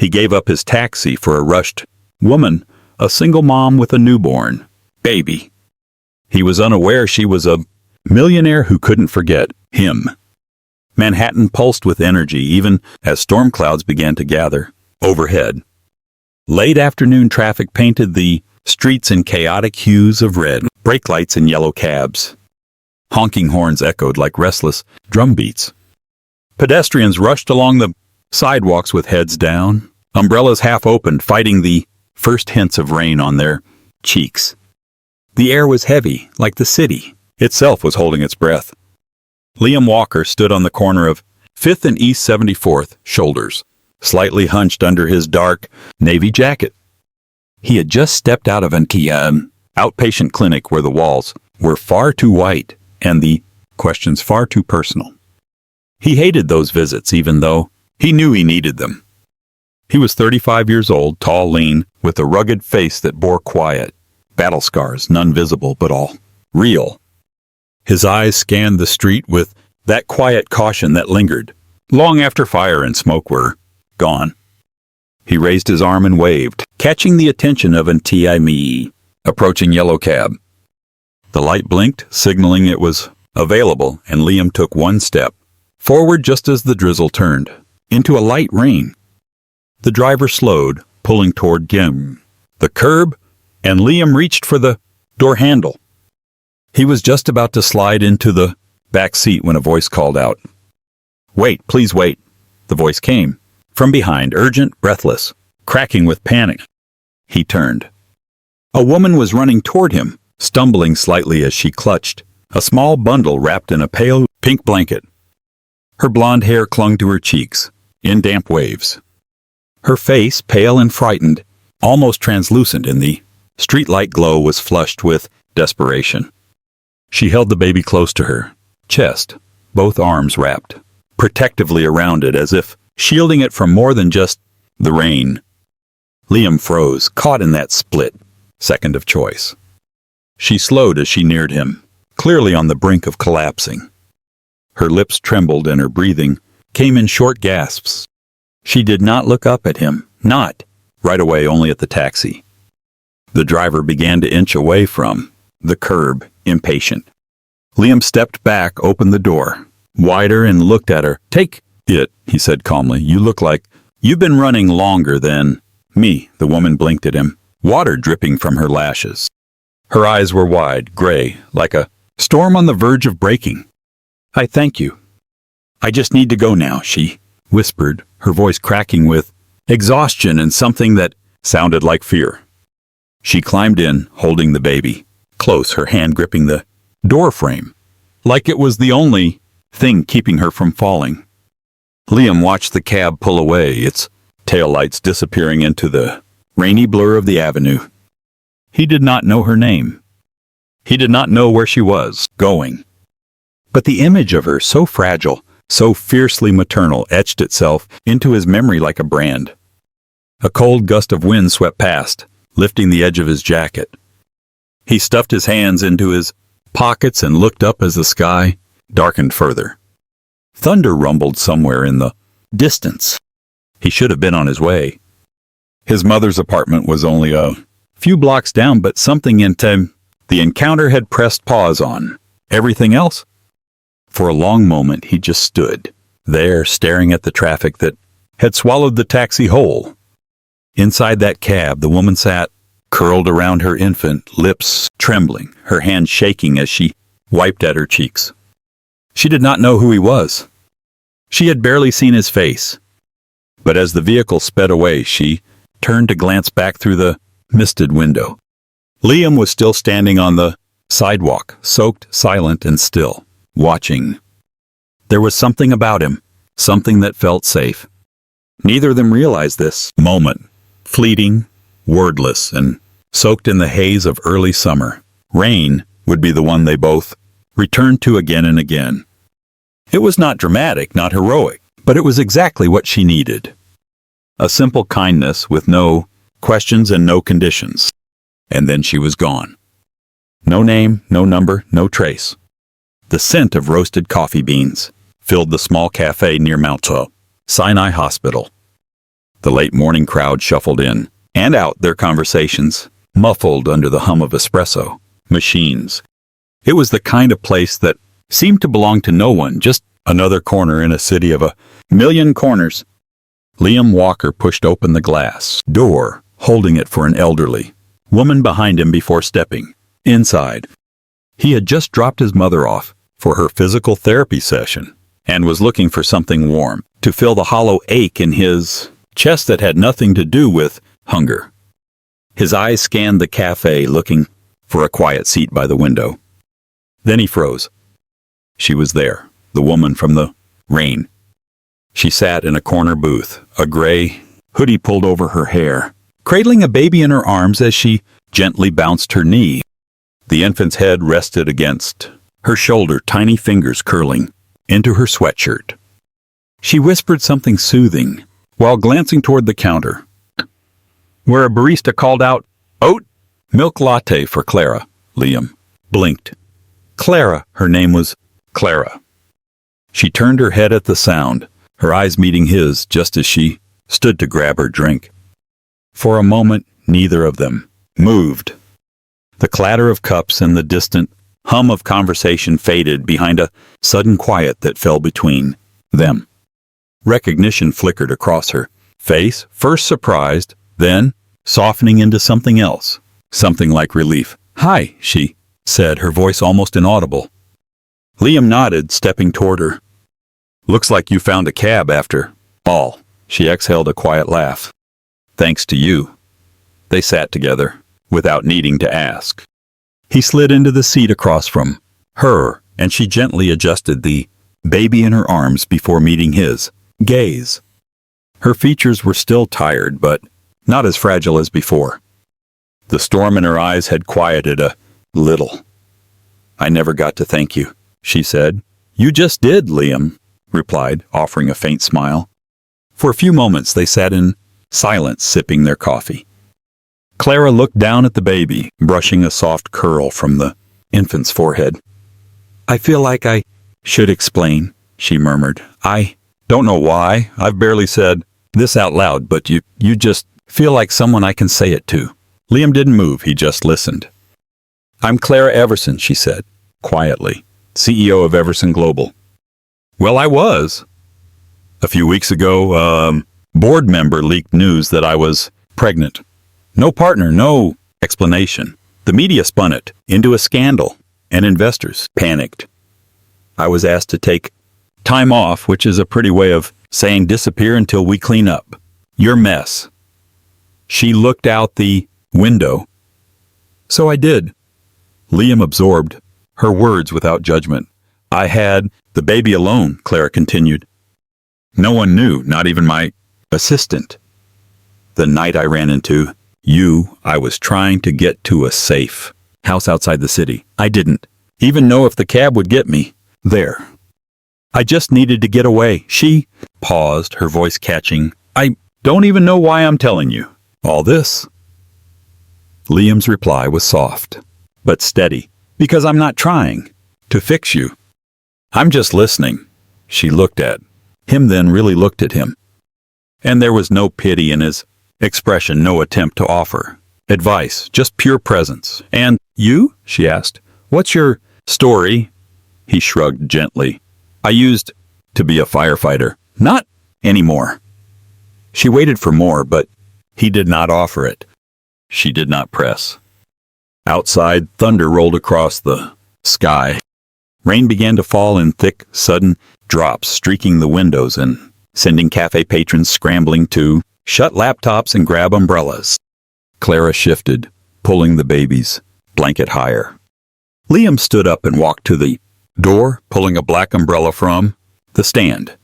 He gave up his taxi for a rushed woman, a single mom with a newborn baby. He was unaware she was a millionaire who couldn't forget him. Manhattan pulsed with energy even as storm clouds began to gather overhead. Late afternoon traffic painted the streets in chaotic hues of red, brake lights in yellow cabs. Honking horns echoed like restless drum beats. Pedestrians rushed along the sidewalks with heads down, umbrellas half opened, fighting the first hints of rain on their cheeks. The air was heavy, like the city itself was holding its breath. Liam Walker stood on the corner of 5th and East 74th, shoulders slightly hunched under his dark navy jacket. He had just stepped out of an outpatient clinic where the walls were far too white and the questions far too personal. He hated those visits even though he knew he needed them. He was 35 years old, tall, lean, with a rugged face that bore quiet battle scars, none visible but all real. His eyes scanned the street with that quiet caution that lingered long after fire and smoke were gone. He raised his arm and waved, catching the attention of an approaching yellow cab. The light blinked, signaling it was available, and Liam took one step forward just as the drizzle turned into a light rain. The driver slowed, pulling toward the curb, and Liam reached for the door handle. He was just about to slide into the back seat when a voice called out. "Wait, please wait." The voice came from behind, urgent, breathless, cracking with panic. He turned. A woman was running toward him, stumbling slightly as she clutched a small bundle wrapped in a pale pink blanket. Her blonde hair clung to her cheeks in damp waves. Her face, pale and frightened, almost translucent in the streetlight glow, was flushed with desperation. She held the baby close to her chest, both arms wrapped protectively around it as if shielding it from more than just the rain. Liam froze, caught in that split second of choice. She slowed as she neared him, clearly on the brink of collapsing. Her lips trembled and her breathing came in short gasps. She did not look up at him, not right away, only at the taxi. The driver began to inch away from the curb, impatient. Liam stepped back, opened the door wider, and looked at her. "Take it," he said calmly. "You look like you've been running longer than me." The woman blinked at him, water dripping from her lashes. Her eyes were wide, gray, like a storm on the verge of breaking. "I thank you. I just need to go now," she whispered, her voice cracking with exhaustion and something that sounded like fear. She climbed in, holding the baby close, her hand gripping the door frame, like it was the only thing keeping her from falling. Liam watched the cab pull away, its taillights disappearing into the rainy blur of the avenue. He did not know her name. He did not know where she was going. But the image of her, so fragile, so fiercely maternal, etched itself into his memory like a brand. A cold gust of wind swept past, lifting the edge of his jacket. He stuffed his hands into his pockets and looked up as the sky darkened further. Thunder rumbled somewhere in the distance. He should have been on his way. His mother's apartment was only a few blocks down, but something in the encounter had pressed pause on everything else. For a long moment he just stood there, staring at the traffic that had swallowed the taxi whole. Inside that cab, the woman sat, curled around her infant, lips trembling, her hands shaking as she wiped at her cheeks. She did not know who he was. She had barely seen his face. But as the vehicle sped away, she turned to glance back through the misted window. Liam was still standing on the sidewalk, soaked, silent, and still, watching. There was something about him, something that felt safe. Neither of them realized this moment, fleeting, wordless, and soaked in the haze of early summer. Rain would be the one they both returned to again and again. It was not dramatic, not heroic, but it was exactly what she needed. A simple kindness with no questions and no conditions. And then she was gone. No name, no number, no trace. The scent of roasted coffee beans filled the small cafe near Mount Sinai Hospital. The late morning crowd shuffled in and out, their conversations muffled under the hum of espresso machines. It was the kind of place that seemed to belong to no one, just another corner in a city of 1,000,000 corners. Liam Walker pushed open the glass door, holding it for an elderly woman behind him before stepping inside. He had just dropped his mother off for her physical therapy session and was looking for something warm to fill the hollow ache in his chest that had nothing to do with hunger. His eyes scanned the cafe, looking for a quiet seat by the window. Then he froze. She was there, the woman from the rain. She sat in a corner booth, a gray hoodie pulled over her hair, cradling a baby in her arms as she gently bounced her knee. The infant's head rested against her shoulder, tiny fingers curling into her sweatshirt. She whispered something soothing while glancing toward the counter, where a barista called out, "Oat milk latte for Clara." Liam blinked. Clara, her name was Clara. She turned her head at the sound, her eyes meeting his just as she stood to grab her drink. For a moment, neither of them moved. The clatter of cups and the distant hum of conversation faded behind a sudden quiet that fell between them. Recognition flickered across her face, first surprised, then softening into something else, something like relief. "Hi," she said, her voice almost inaudible. Liam nodded, stepping toward her. "Looks like you found a cab after all." She exhaled a quiet laugh. "Thanks to you." They sat together, without needing to ask. He slid into the seat across from her, and she gently adjusted the baby in her arms before meeting his gaze. Her features were still tired, but not as fragile as before. The storm in her eyes had quieted a little. "I never got to thank you," she said. "You just did," Liam replied, offering a faint smile. For a few moments they sat in silence, sipping their coffee. Clara looked down at the baby, brushing a soft curl from the infant's forehead. "I feel like I should explain," she murmured. "I don't know why. I've barely said this out loud, but you just feel like someone I can say it to." Liam didn't move, he just listened. "I'm Clara Everson," she said, quietly, CEO of Everson Global. "Well, I was. A few weeks ago, board member leaked news that I was pregnant. No partner, no explanation. The media spun it into a scandal, and investors panicked. I was asked to take time off, which is a pretty way of saying disappear until we clean up your mess." She looked out the window. "So I did." Liam absorbed her words without judgment. "I had the baby alone," Clara continued. "No one knew, not even my assistant. The night I ran into you, I was trying to get to a safe house outside the city. I didn't even know if the cab would get me there. I just needed to get away." She paused, her voice catching. "I don't even know why I'm telling you all this." Liam's reply was soft, but steady. "Because I'm not trying to fix you. I'm just listening." She looked at him, then really looked at him. And there was no pity in his expression, no attempt to offer advice, just pure presence. "And you?" she asked. "What's your story?" He shrugged gently. "I used to be a firefighter. Not anymore." She waited for more, but he did not offer it. She did not press. Outside, thunder rolled across the sky. Rain began to fall in thick, sudden drops, streaking the windows and sending cafe patrons scrambling to shut laptops and grab umbrellas. Clara shifted, pulling the baby's blanket higher. Liam stood up and walked to the door, pulling a black umbrella from the stand.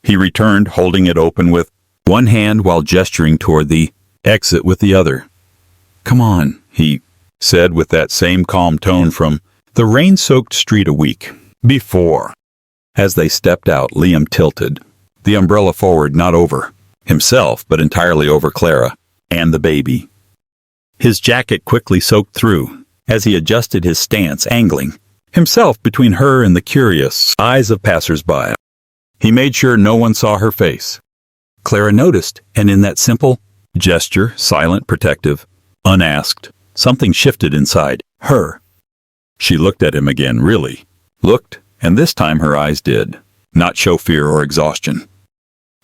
He returned, holding it open with one hand while gesturing toward the exit with the other. "Come on," he said with that same calm tone from the rain-soaked street a week before. As they stepped out, Liam tilted the umbrella forward, not over himself, but entirely over Clara and the baby. His jacket quickly soaked through as he adjusted his stance, angling himself between her and the curious eyes of passers-by. He made sure no one saw her face. Clara noticed, and in that simple gesture, silent, protective, unasked, something shifted inside her. She looked at him again, really. Looked, and this time her eyes did not show fear or exhaustion.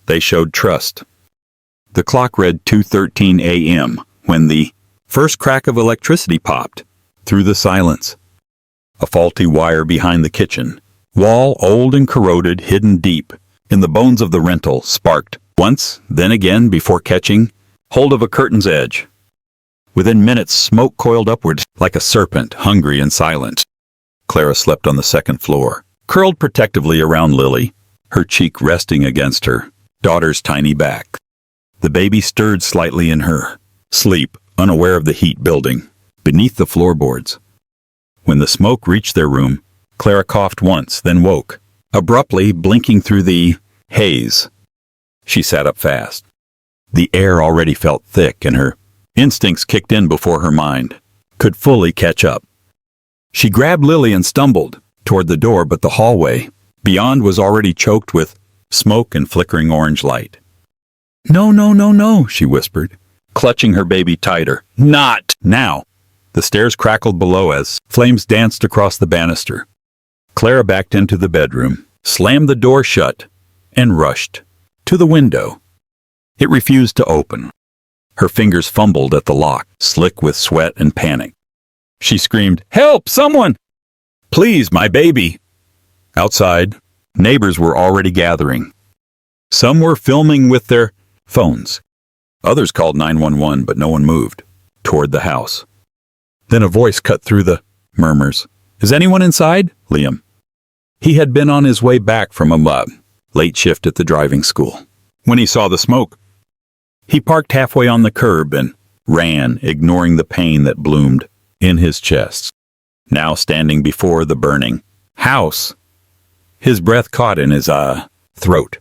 They showed trust. The clock read 2:13 a.m. when the first crack of electricity popped through the silence. A faulty wire behind the kitchen wall, old and corroded, hidden deep in the bones of the rental, sparked once, then again before catching hold of a curtain's edge. Within minutes, smoke coiled upward like a serpent, hungry and silent. Clara slept on the second floor, curled protectively around Lily, her cheek resting against her daughter's tiny back. The baby stirred slightly in her sleep, unaware of the heat building beneath the floorboards. When the smoke reached their room, Clara coughed once, then woke, abruptly blinking through the haze. She sat up fast. The air already felt thick, and her instincts kicked in before her mind could fully catch up. She grabbed Lily and stumbled toward the door, but the hallway beyond was already choked with smoke and flickering orange light. "No, no, no, no," she whispered, clutching her baby tighter. "Not now!" The stairs crackled below as flames danced across the banister. Clara backed into the bedroom, slammed the door shut, and rushed to the window. It refused to open. Her fingers fumbled at the lock, slick with sweat and panic. She screamed, "Help! Someone! Please, my baby!" Outside, neighbors were already gathering. Some were filming with their phones. Others called 911, but no one moved toward the house. Then a voice cut through the murmurs. "Is anyone inside?" Liam. He had been on his way back from a late shift at the driving school when he saw the smoke. He parked halfway on the curb and ran, ignoring the pain that bloomed in his chest. Now standing before the burning house, his breath caught in his throat.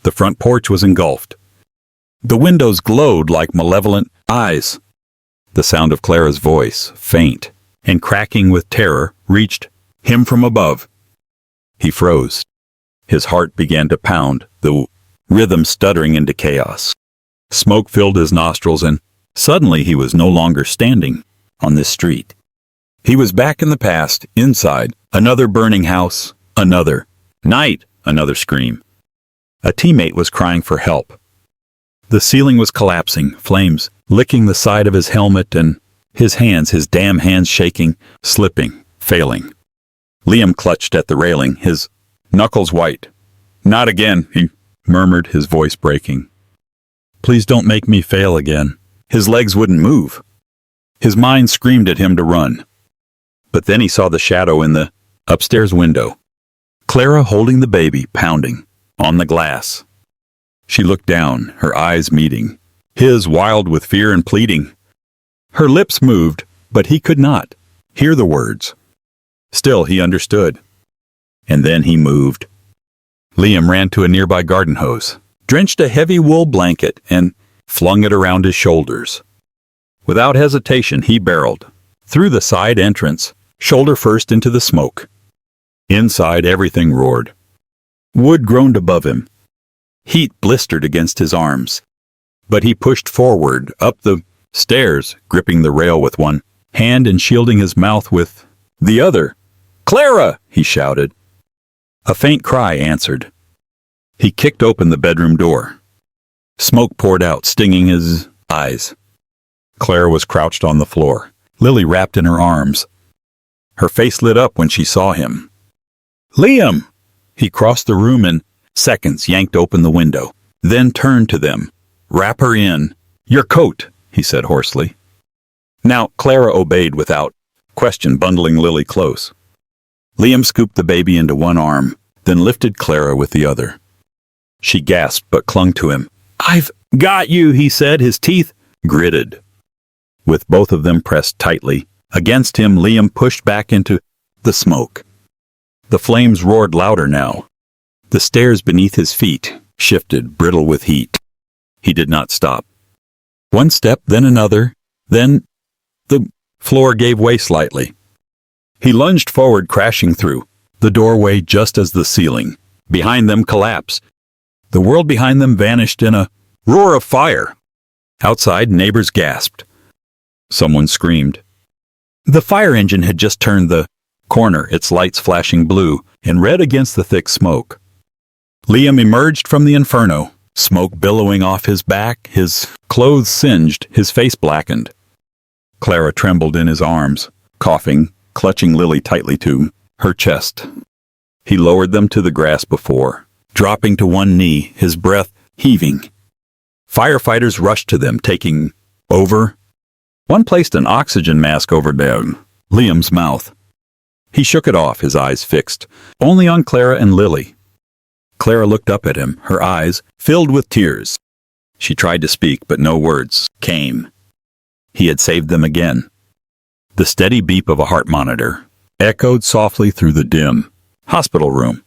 The front porch was engulfed. The windows glowed like malevolent eyes. The sound of Clara's voice, faint and cracking with terror, reached him from above. He froze. His heart began to pound, the rhythm stuttering into chaos. Smoke filled his nostrils, and suddenly he was no longer standing on this street. He was back in the past, inside another burning house, another night, another scream. A teammate was crying for help. The ceiling was collapsing, flames licking the side of his helmet, and his damn hands shaking, slipping, failing. Liam clutched at the railing, his knuckles white. "Not again," he murmured, his voice breaking. "Please don't make me fail again." His legs wouldn't move. His mind screamed at him to run. But then he saw the shadow in the upstairs window. Clara holding the baby, pounding on the glass. She looked down, her eyes meeting, his wild with fear and pleading. Her lips moved, but he could not hear the words. Still, he understood. And then he moved. Liam ran to a nearby garden hose, drenched a heavy wool blanket, and flung it around his shoulders. Without hesitation, he barreled through the side entrance, shoulder first into the smoke. Inside, everything roared. Wood groaned above him. Heat blistered against his arms. But he pushed forward, up the stairs, gripping the rail with one hand and shielding his mouth with the other. "Clara!" he shouted. A faint cry answered. He kicked open the bedroom door. Smoke poured out, stinging his eyes. Clara was crouched on the floor, Lily wrapped in her arms. Her face lit up when she saw him. "Liam!" He crossed the room in seconds, yanked open the window, then turned to them. "Wrap her in. Your coat," he said hoarsely. Now Clara obeyed without question, bundling Lily close. Liam scooped the baby into one arm, then lifted Clara with the other. She gasped but clung to him. "I've got you," he said, his teeth gritted. With both of them pressed tightly against him, Liam pushed back into the smoke. The flames roared louder now. The stairs beneath his feet shifted, brittle with heat. He did not stop. One step, then another, then the floor gave way slightly. He lunged forward, crashing through the doorway just as the ceiling behind them collapsed. The world behind them vanished in a roar of fire. Outside, neighbors gasped. Someone screamed. The fire engine had just turned the corner, its lights flashing blue and red against the thick smoke. Liam emerged from the inferno, smoke billowing off his back, his clothes singed, his face blackened. Clara trembled in his arms, coughing, clutching Lily tightly to her chest. He lowered them to the grass before, dropping to one knee, his breath heaving. Firefighters rushed to them, taking over. One placed an oxygen mask over Liam's mouth. He shook it off, his eyes fixed, only on Clara and Lily. Clara looked up at him, her eyes filled with tears. She tried to speak, but no words came. He had saved them again. The steady beep of a heart monitor echoed softly through the dim hospital room.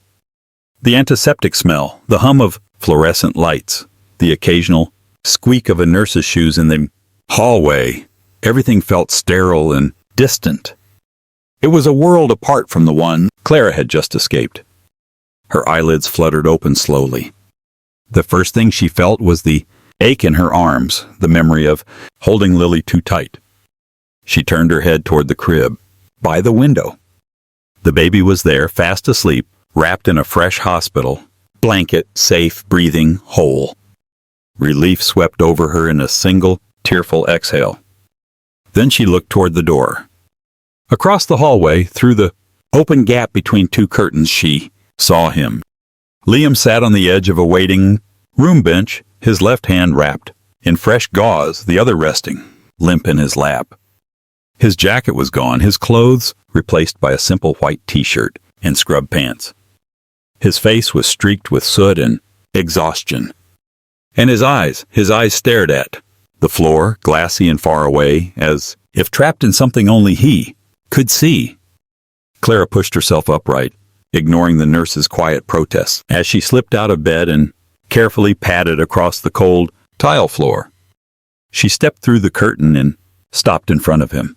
The antiseptic smell, the hum of fluorescent lights, the occasional squeak of a nurse's shoes in the hallway, everything felt sterile and distant. It was a world apart from the one Clara had just escaped. Her eyelids fluttered open slowly. The first thing she felt was the ache in her arms, the memory of holding Lily too tight. She turned her head toward the crib, by the window. The baby was there, fast asleep, wrapped in a fresh hospital blanket, safe, breathing, whole. Relief swept over her in a single, tearful exhale. Then she looked toward the door. Across the hallway, through the open gap between two curtains, she saw him. Liam sat on the edge of a waiting room bench, his left hand wrapped in fresh gauze, the other resting, limp in his lap. His jacket was gone, his clothes replaced by a simple white t-shirt and scrub pants. His face was streaked with soot and exhaustion. And his eyes stared at the floor, glassy and far away, as if trapped in something only he could see. Clara pushed herself upright, ignoring the nurse's quiet protests, as she slipped out of bed and carefully padded across the cold tile floor. She stepped through the curtain and stopped in front of him.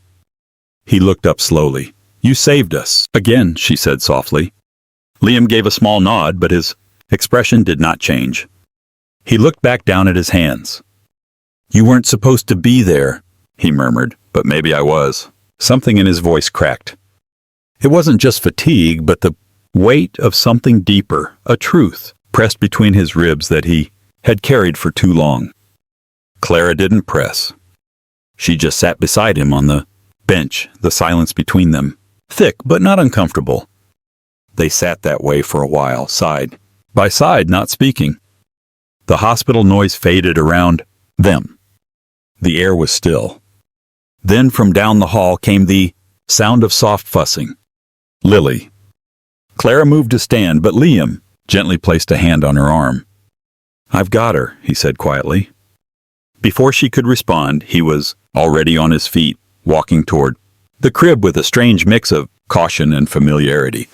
He looked up slowly. "You saved us again," she said softly. Liam gave a small nod, but his expression did not change. He looked back down at his hands. "You weren't supposed to be there," he murmured, "but maybe I was." Something in his voice cracked. It wasn't just fatigue, but the weight of something deeper, a truth, pressed between his ribs that he had carried for too long. Clara didn't press. She just sat beside him on the bench, the silence between them, thick but not uncomfortable. They sat that way for a while, side by side, not speaking. The hospital noise faded around them. The air was still. Then from down the hall came the sound of soft fussing. Lily. Clara moved to stand, but Liam gently placed a hand on her arm. "I've got her," he said quietly. Before she could respond, he was already on his feet, walking toward the crib with a strange mix of caution and familiarity.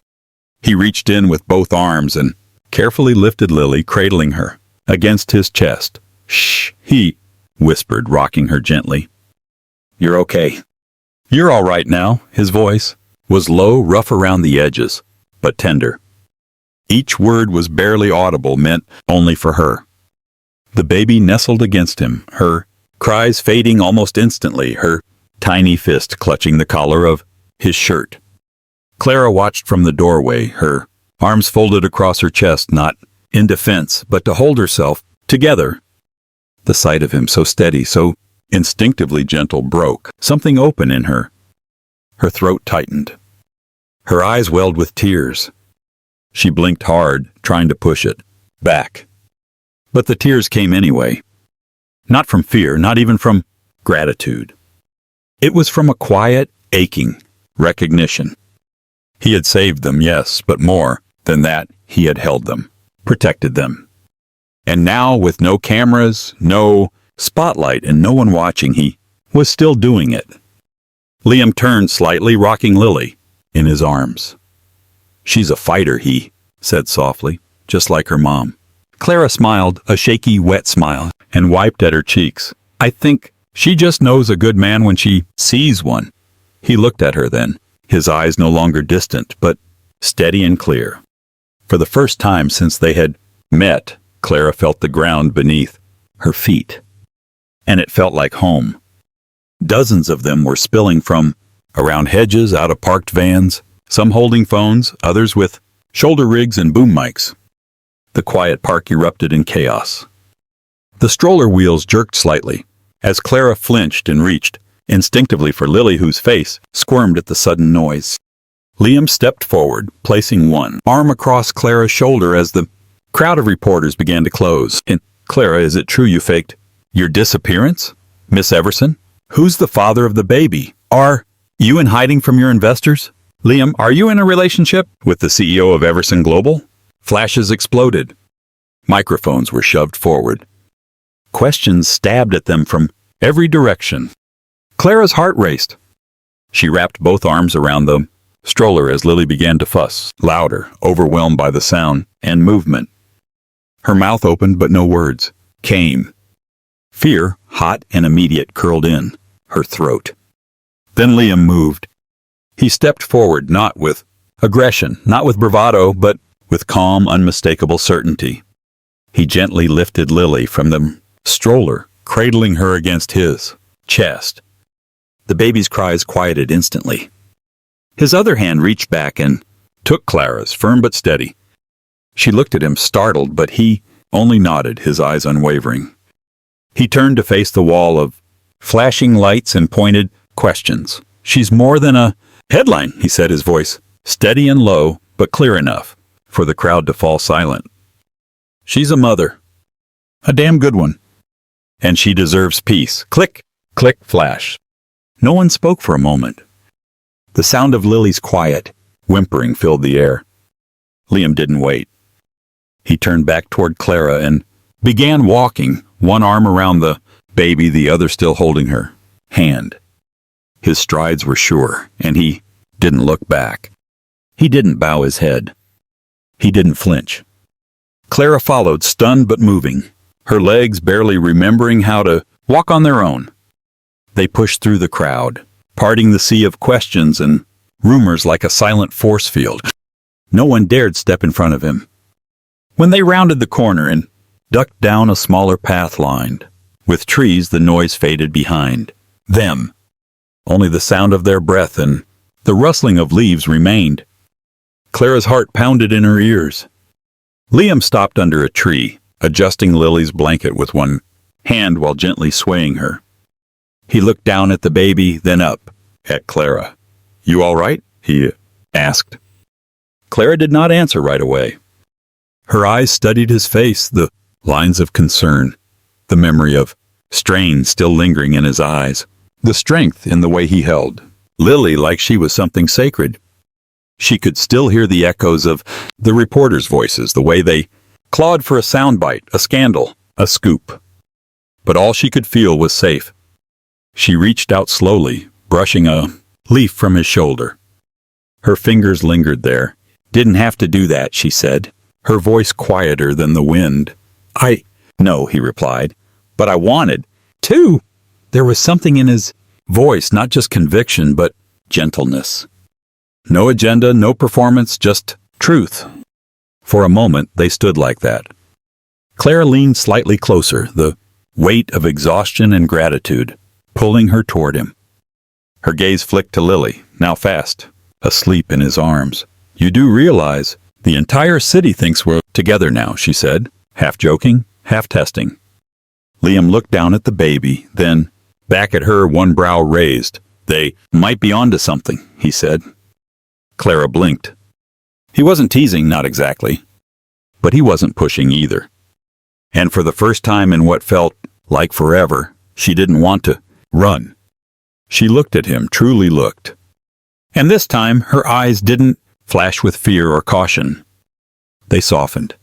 He reached in with both arms and carefully lifted Lily, cradling her against his chest. "Shh," he whispered, rocking her gently. "You're okay. You're all right now." His voice was low, rough around the edges, but tender. Each word was barely audible, meant only for her. The baby nestled against him, her cries fading almost instantly, her tiny fist clutching the collar of his shirt. Clara watched from the doorway, her arms folded across her chest, not in defense, but to hold herself together. The sight of him, so steady, so instinctively gentle, broke something open in her. Her throat tightened. Her eyes welled with tears. She blinked hard, trying to push it back. But the tears came anyway. Not from fear, not even from gratitude. It was from a quiet, aching recognition. He had saved them, yes, but more than that, he had held them, protected them. And now, with no cameras, no spotlight, and no one watching, he was still doing it. Liam turned slightly, rocking Lily in his arms. "She's a fighter," he said softly, "just like her mom." Clara smiled, a shaky, wet smile, and wiped at her cheeks. "I think she just knows a good man when she sees one." He looked at her then, his eyes no longer distant, but steady and clear. For the first time since they had met, Clara felt the ground beneath her feet, and it felt like home. Dozens of them were spilling from around hedges, out of parked vans, some holding phones, others with shoulder rigs and boom mics. The quiet park erupted in chaos. The stroller wheels jerked slightly as Clara flinched and reached instinctively for Lily, whose face squirmed at the sudden noise. Liam stepped forward, placing one arm across Clara's shoulder as the crowd of reporters began to close. And, Clara, is it true you faked your disappearance? Miss Everson? Who's the father of the baby? Are you in hiding from your investors? Liam, are you in a relationship with the CEO of Everson Global? Flashes exploded. Microphones were shoved forward. Questions stabbed at them from every direction. Clara's heart raced. She wrapped both arms around the stroller as Lily began to fuss, louder, overwhelmed by the sound and movement. Her mouth opened, but no words came. Fear, hot and immediate, curled in her throat. Then Liam moved. He stepped forward, not with aggression, not with bravado, but with calm, unmistakable certainty. He gently lifted Lily from the stroller, cradling her against his chest. The baby's cries quieted instantly. His other hand reached back and took Clara's, firm but steady. She looked at him, startled, but he only nodded, his eyes unwavering. He turned to face the wall of flashing lights and pointed questions. She's more than a headline, he said, his voice steady and low, but clear enough for the crowd to fall silent. She's a mother. A damn good one. And she deserves peace. Click, click, flash. No one spoke for a moment. The sound of Lily's quiet whimpering filled the air. Liam didn't wait. He turned back toward Clara and began walking, one arm around the baby, the other still holding her hand. His strides were sure, and he didn't look back. He didn't bow his head. He didn't flinch. Clara followed, stunned but moving, her legs barely remembering how to walk on their own. They pushed through the crowd, parting the sea of questions and rumors like a silent force field. No one dared step in front of him. When they rounded the corner and ducked down a smaller path lined with trees, the noise faded behind them. Only the sound of their breath and the rustling of leaves remained. Clara's heart pounded in her ears. Liam stopped under a tree, adjusting Lily's blanket with one hand while gently swaying her. He looked down at the baby, then up at Clara. "You all right?" he asked. Clara did not answer right away. Her eyes studied his face, the lines of concern, the memory of strain still lingering in his eyes, the strength in the way he held Lily like she was something sacred. She could still hear the echoes of the reporters' voices, the way they clawed for a soundbite, a scandal, a scoop. But all she could feel was safe. She reached out slowly, brushing a leaf from his shoulder. Her fingers lingered there. "Didn't have to do that," she said, her voice quieter than the wind. "I know," he replied, "but I wanted to." There was something in his voice, not just conviction, but gentleness. No agenda, no performance, just truth. For a moment, they stood like that. Clara leaned slightly closer, the weight of exhaustion and gratitude pulling her toward him. Her gaze flicked to Lily, now fast asleep in his arms. "You do realize the entire city thinks we're together now," she said, half joking, half testing. Liam looked down at the baby, then back at her, one brow raised. "They might be onto something," he said. Clara blinked. He wasn't teasing, not exactly. But he wasn't pushing either. And for the first time in what felt like forever, she didn't want to run. She looked at him, truly looked. And this time, her eyes didn't flash with fear or caution. They softened.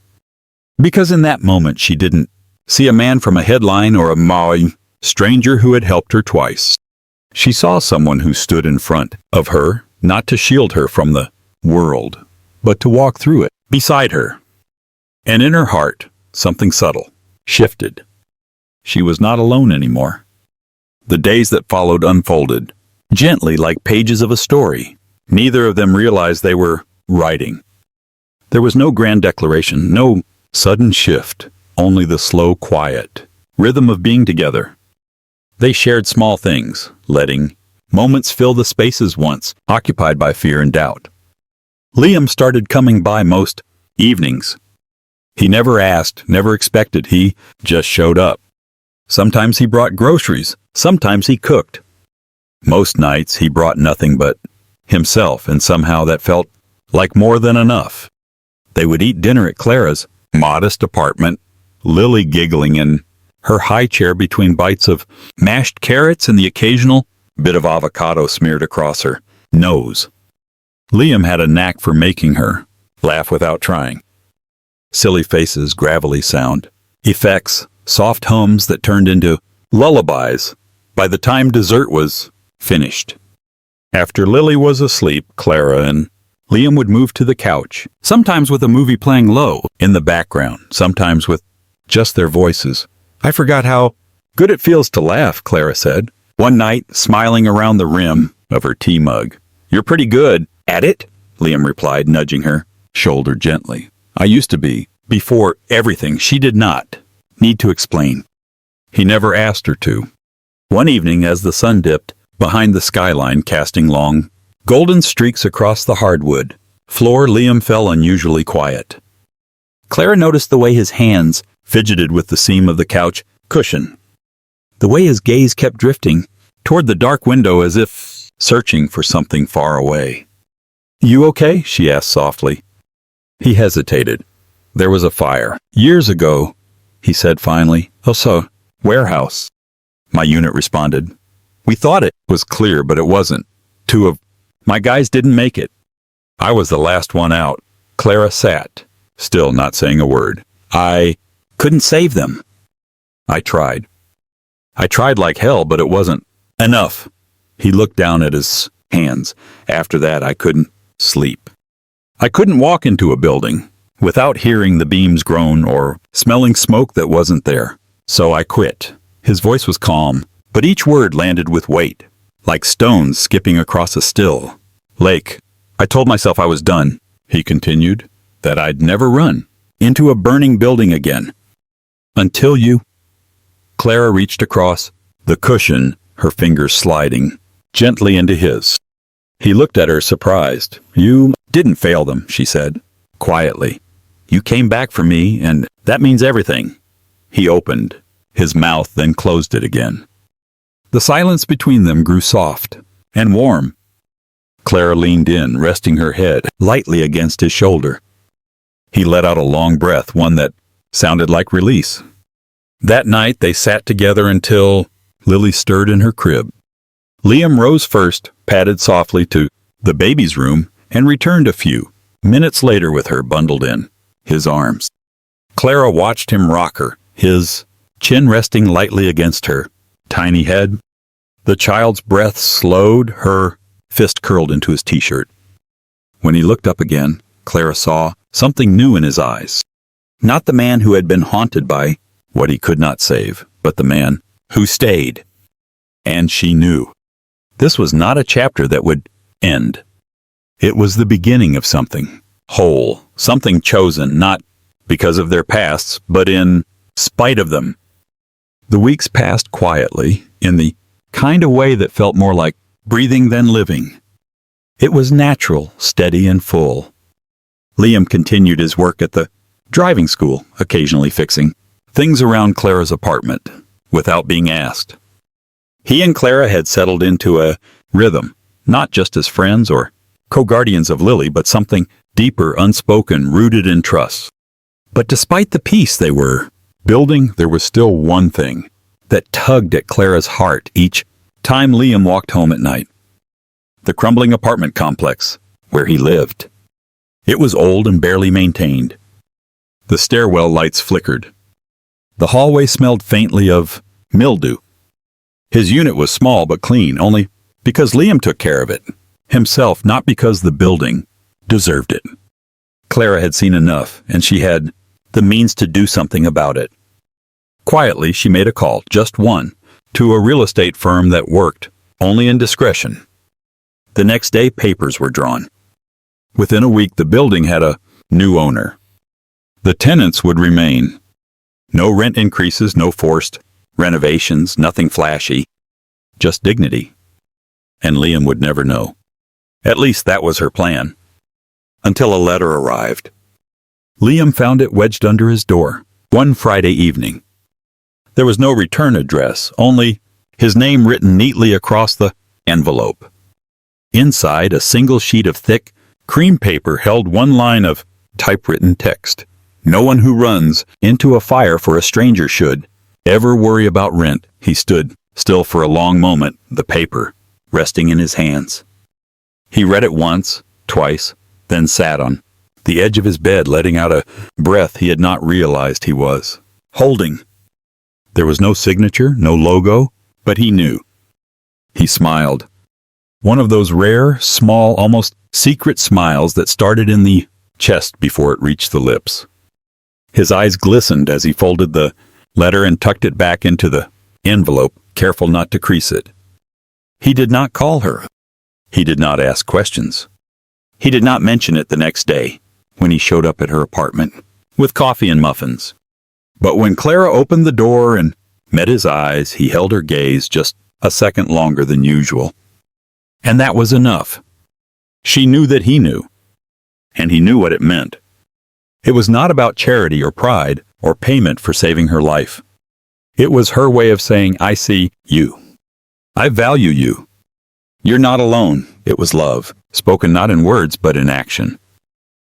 Because in that moment, she didn't see a man from a headline or a Maui stranger who had helped her twice. She saw someone who stood in front of her, not to shield her from the world, but to walk through it beside her. And in her heart, something subtle shifted. She was not alone anymore. The days that followed unfolded, gently like pages of a story. Neither of them realized they were writing. There was no grand declaration, no sudden shift, only the slow, quiet rhythm of being together. They shared small things, letting moments fill the spaces once occupied by fear and doubt. Liam started coming by most evenings. He never asked, never expected, he just showed up. Sometimes he brought groceries, sometimes he cooked. Most nights he brought nothing but himself, and somehow that felt like more than enough. They would eat dinner at Clara's modest apartment, Lily giggling in her high chair between bites of mashed carrots and the occasional bit of avocado smeared across her nose. Liam had a knack for making her laugh without trying. Silly faces, gravelly sound, effects, soft hums that turned into lullabies by the time dessert was finished. After Lily was asleep, Clara and Liam would move to the couch, sometimes with a movie playing low in the background, sometimes with just their voices. "I forgot how good it feels to laugh," Clara said, one night, smiling around the rim of her tea mug. "You're pretty good at it," Liam replied, nudging her shoulder gently. "I used to be, before everything." She did not need to explain. He never asked her to. One evening, as the sun dipped behind the skyline, casting long, golden streaks across the hardwood floor, Liam fell unusually quiet. Clara noticed the way his hands fidgeted with the seam of the couch cushion, the way his gaze kept drifting toward the dark window as if searching for something far away. "You okay?" she asked softly. He hesitated. "There was a fire years ago," he said finally. "Oh, so, warehouse," my unit responded. "We thought it was clear, but it wasn't. Two of my guys didn't make it. I was the last one out." Clara sat, still not saying a word. "I couldn't save them." I tried like hell, but it wasn't enough." He looked down at his hands. "After that, I couldn't sleep. I couldn't walk into a building without hearing the beams groan or smelling smoke that wasn't there. So I quit." His voice was calm, but each word landed with weight, like stones skipping across a still lake. "I told myself I was done," he continued, "that I'd never run into a burning building again. Until you." Clara reached across the cushion, her fingers sliding gently into his. He looked at her, surprised. "You didn't fail them," she said, quietly. "You came back for me, and that means everything." He opened his mouth, then closed it again. The silence between them grew soft and warm. Clara leaned in, resting her head lightly against his shoulder. He let out a long breath, one that sounded like release. That night they sat together until Lily stirred in her crib. Liam rose first, padded softly to the baby's room, and returned a few minutes later with her bundled in his arms. Clara watched him rock her, his chin resting lightly against her tiny head. The child's breath slowed, her fist curled into his t-shirt. When he looked up again, Clara saw something new in his eyes. Not the man who had been haunted by what he could not save, but the man who stayed. And she knew. This was not a chapter that would end. It was the beginning of something whole, something chosen, not because of their pasts, but in spite of them. The weeks passed quietly, in the kind of way that felt more like breathing than living. It was natural, steady, and full. Liam continued his work at the driving school, occasionally fixing things around Clara's apartment, without being asked. He and Clara had settled into a rhythm, not just as friends or co-guardians of Lily, but something deeper, unspoken, rooted in trust. But despite the peace they were building, there was still one thing that tugged at Clara's heart each time Liam walked home at night. The crumbling apartment complex where he lived. It was old and barely maintained. The stairwell lights flickered. The hallway smelled faintly of mildew. His unit was small but clean, only because Liam took care of it himself, not because the building deserved it. Clara had seen enough, and she had the means to do something about it. Quietly, she made a call, just one, to a real estate firm that worked only in discretion. The next day, papers were drawn. Within a week, the building had a new owner. The tenants would remain, No rent increases, no forced renovations, nothing flashy. Just dignity. And Liam would never know. At least that was her plan. Until a letter arrived. Liam found it wedged under his door, one Friday evening. There was no return address, only his name written neatly across the envelope. Inside, a single sheet of thick, cream paper held one line of typewritten text. No one who runs into a fire for a stranger should ever worry about rent. He stood still for a long moment, the paper resting in his hands. He read it once, twice, then sat on the edge of his bed, letting out a breath he had not realized he was holding. There was no signature, no logo, but he knew. He smiled. One of those rare, small, almost secret smiles that started in the chest before it reached the lips. His eyes glistened as he folded the letter and tucked it back into the envelope, careful not to crease it. He did not call her. He did not ask questions. He did not mention it the next day, when he showed up at her apartment, with coffee and muffins. But when Clara opened the door and met his eyes, he held her gaze just a second longer than usual. And that was enough. She knew that he knew, and he knew what it meant. It was not about charity or pride or payment for saving her life. It was her way of saying, I see you. I value you. You're not alone. It was love, spoken not in words but in action.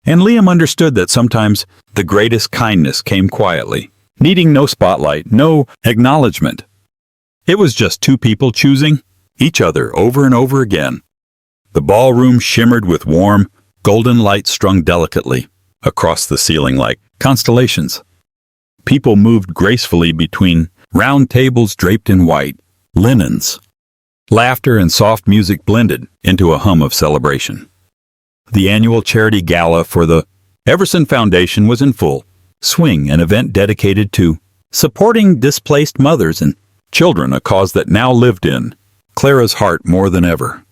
And Liam understood that sometimes the greatest kindness came quietly, needing no spotlight, no acknowledgement. It was just two people choosing each other over and over again. The ballroom shimmered with warm, golden light strung delicately across the ceiling like constellations. People moved gracefully between round tables draped in white linens. Laughter and soft music blended into a hum of celebration. The annual charity gala for the Everson Foundation was in full swing, an event dedicated to supporting displaced mothers and children, a cause that now lived in Clara's heart more than ever.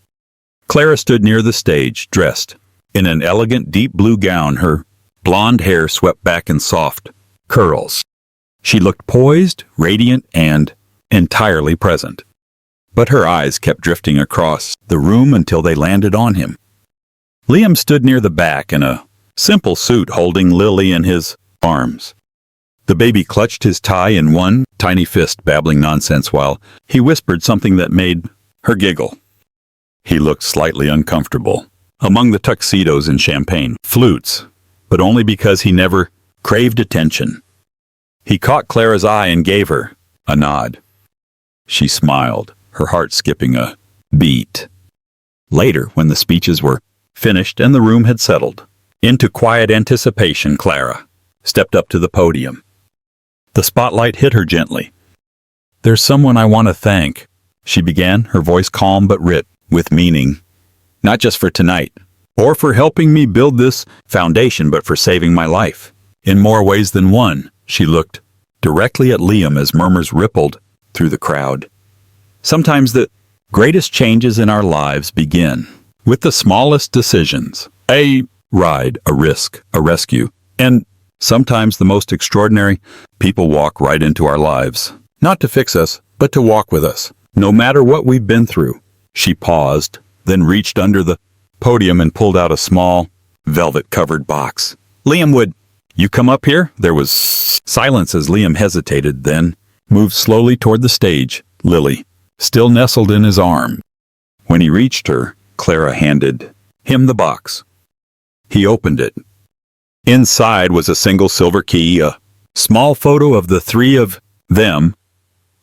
Clara stood near the stage, dressed in an elegant deep blue gown, her blonde hair swept back in soft curls. She looked poised, radiant, and entirely present. But her eyes kept drifting across the room until they landed on him. Liam stood near the back in a simple suit, holding Lily in his arms. The baby clutched his tie in one tiny fist, babbling nonsense while he whispered something that made her giggle. He looked slightly uncomfortable among the tuxedos and champagne flutes, but only because he never craved attention. He caught Clara's eye and gave her a nod. She smiled, her heart skipping a beat. Later, when the speeches were finished and the room had settled into quiet anticipation, Clara stepped up to the podium. The spotlight hit her gently. "There's someone I want to thank," she began, her voice calm but rich with meaning. "Not just for tonight, or for helping me build this foundation, but for saving my life. In more ways than one." She looked directly at Liam as murmurs rippled through the crowd. Sometimes the greatest changes in our lives begin with the smallest decisions. A ride, a risk, a rescue, and sometimes the most extraordinary people walk right into our lives. Not to fix us, but to walk with us, no matter what we've been through. She paused, then reached under the podium and pulled out a small, velvet-covered box. "Liam, would you come up here?" There was silence as Liam hesitated, then moved slowly toward the stage, Lily still nestled in his arm. When he reached her, Clara handed him the box. He opened it. Inside was a single silver key, a small photo of the three of them,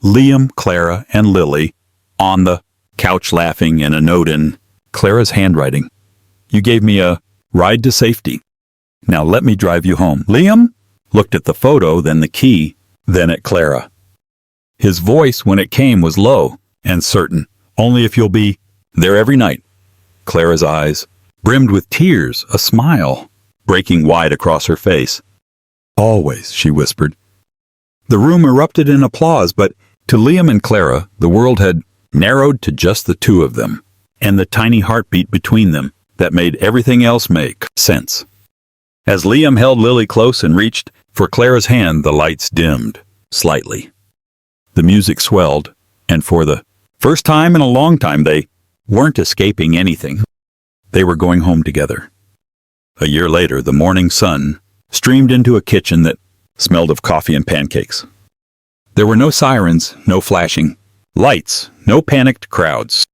Liam, Clara, and Lily, on the couch laughing, and a note in Clara's handwriting. "You gave me a ride to safety. Now let me drive you home." Liam looked at the photo, then the key, then at Clara. His voice, when it came, was low and certain. "Only if you'll be there every night." Clara's eyes brimmed with tears, a smile breaking wide across her face. "Always," she whispered. The room erupted in applause, but to Liam and Clara, the world had narrowed to just the two of them, and the tiny heartbeat between them that made everything else make sense. As Liam held Lily close and reached For Clara's hand, the lights dimmed, slightly. The music swelled, and for the first time in a long time, they weren't escaping anything. They were going home together. A year later, the morning sun streamed into a kitchen that smelled of coffee and pancakes. There were no sirens, no flashing lights, no panicked crowds.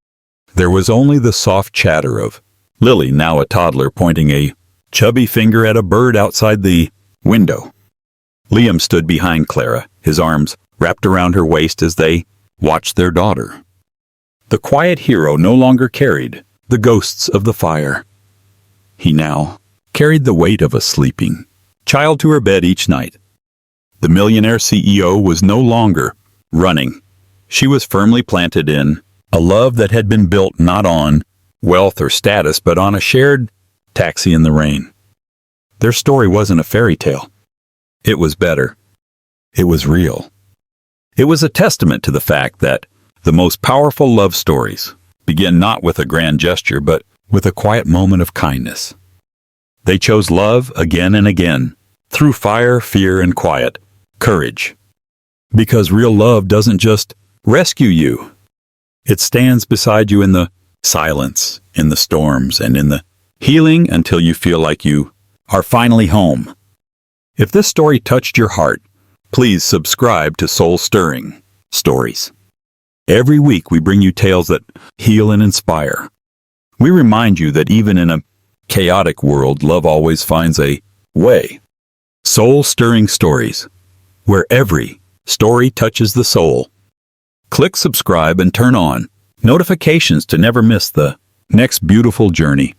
There was only the soft chatter of Lily, now a toddler, pointing a chubby finger at a bird outside the window. Liam stood behind Clara, his arms wrapped around her waist as they watched their daughter. The quiet hero no longer carried the ghosts of the fire. He now carried the weight of a sleeping child to her bed each night. The millionaire CEO was no longer running. She was firmly planted in a love that had been built not on wealth or status, but on a shared taxi in the rain. Their story wasn't a fairy tale. It was better. It was real. It was a testament to the fact that the most powerful love stories begin not with a grand gesture, but with a quiet moment of kindness. They chose love again and again, through fire, fear, and quiet courage. Because real love doesn't just rescue you. It stands beside you in the silence, in the storms, and in the healing until you feel like you are finally home. If this story touched your heart, please subscribe to Soul Stirring Stories. Every week we bring you tales that heal and inspire. We remind you that even in a chaotic world, love always finds a way. Soul Stirring Stories, where every story touches the soul. Click subscribe and turn on notifications to never miss the next beautiful journey.